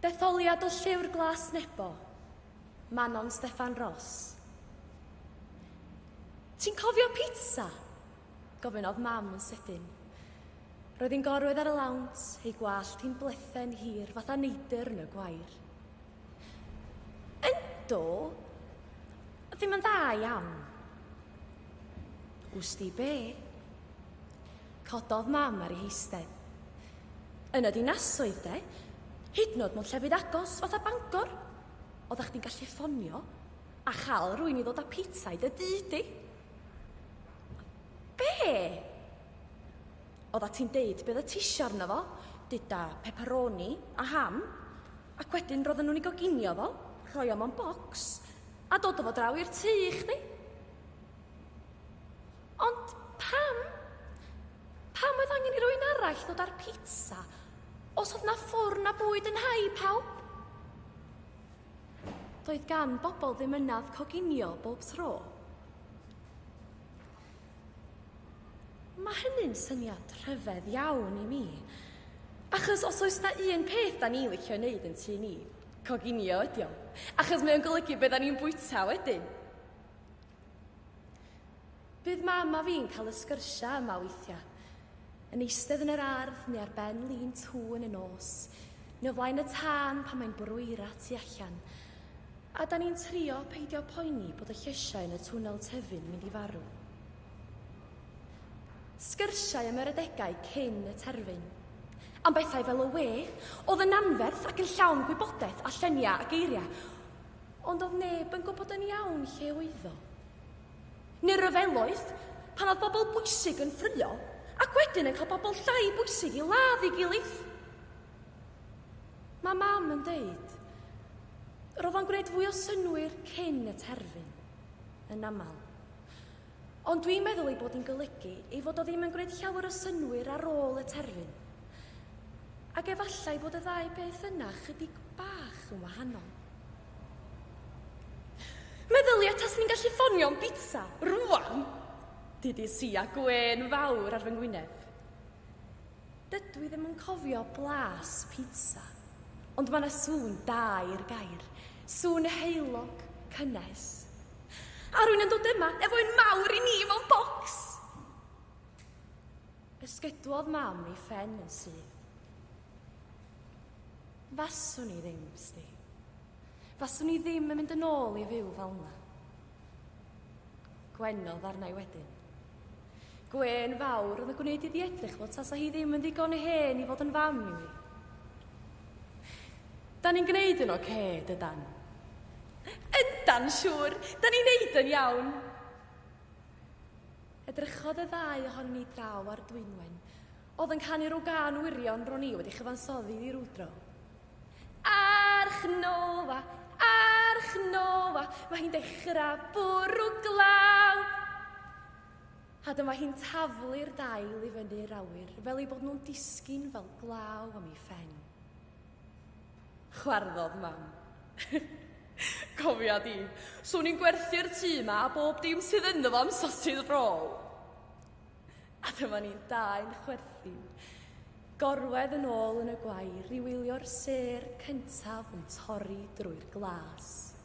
Detholiad o llyfr glas nebo, Manon Steffan Ross. Ti'n cofio pizza? Gofynodd mam yn sydyn. Roedd hi'n gorwedd ar y lawnt, ei gwallt hi'n blethen hir fatha neidr yn y gwair. Yndo, ddim yn dda iawn. Wsti be? Cododd mam ar ei heistedd. Yn y dinasoedd de, hyd yn oed mewn llefydd agos fatha Bangor, oeddach chdi'n gallu ffonio a chael rwy'n i ddod â pizza i dy dyd di. Be? Oedda ti'n deud beth y tisio arno fo, dyda pepperoni a ham, ac wedyn roedden nhw'n ei goginio fo, rhoi o mewn bocs, a dod o fo draw i'r tŷ i chdi. Ond pam? Pam oedd angen i rywun arall ddod ar pizza, os oedd na ffwrn a bwyd yn hau pawb? Doedd gan bobl ddim ynadd coginio bob tro. Mae hynny'n syniad rhyfedd iawn i mi. Achos os oes na un peth da ni licio wneud yn tŷ ni, coginio ydi o. Achos mae'n golygu beth da ni'n bwyta wedyn. Bydd mam a fi'n cael y sgyrsia yma weithiau, yn eistedd yn yr ardd neu ar ben lun tŵ yn y nos, neu o flaen y tân pan mae'n bwrw eira tu allan, a da ni'n trio peidio poeni bod y llysiau yn y twnnel tyfu'n mynd i farw. Sgyrsiau am yr adegau cyn y terfyn. Am bethau fel y we, oedd yn anferth ac yn llawn gwybodaeth a lluniau a geiriau, ond oedd neb yn gwybod yn iawn lle oedd o. Neu ryfeloedd, pan oedd bobl bwysig yn ffrio, ac wedyn yn cael bobl llai bwysig i ladd i gilydd. Mae mam yn deud, roedd o'n gwneud fwy o synwyr cyn y terfyn, yn aml. Ond dwi'n meddwl ei bod hi'n golygu ei fod o ddim yn gwneud llawer o synwyr ar ôl y terfyn. Ac efallai bod y ddau beth yna chydig bach yn wahanol. Meddylia tas ni'n gallu ffonio am pizza, rwan? Didi si a gwen fawr ar fy ngwyneb. Dydw i ddim yn cofio blas pizza, ond mae yna sŵn da i'r gair, sŵn heulog, cynnes. A rwy'n yn dod yma efo un mawr i ni mewn bocs. Ysgydwodd mam ei ffen yn syth. Faswn i ddim, sti. Faswn i ddim yn mynd yn ôl i fyw fel yna. Gwenodd arna i wedyn. Gwen fawr oedd yn gwneud iddi edrych fod tasa hi ddim yn digon hen i fod yn fam i mi. Da ni'n gwneud yn oce, dydan? Yndan, siŵr, da ni'n neud yn iawn. Edrychodd y ddau ohon ni draw ar Dwynwen, oedd yn canu rhyw gan wirion ro'n i wedi chyfansoddi i rwdro. Archnofa, mae hi'n dechrau bwrw glaw. A dyma hi'n taflu'r dail i fyny'r awyr, fel ei bod nhw'n disgyn fel glaw am ei ffen. Chwarddodd mam. Cofia di, swn i'n gwerthu'r tŷ ma a bob dim sydd ynddo fo am sosydd rôl. A dyma ni'n da'n chwerthin, gorwedd yn ôl yn y gwair i wylio'r sêr cyntaf yn torri drwy'r glas.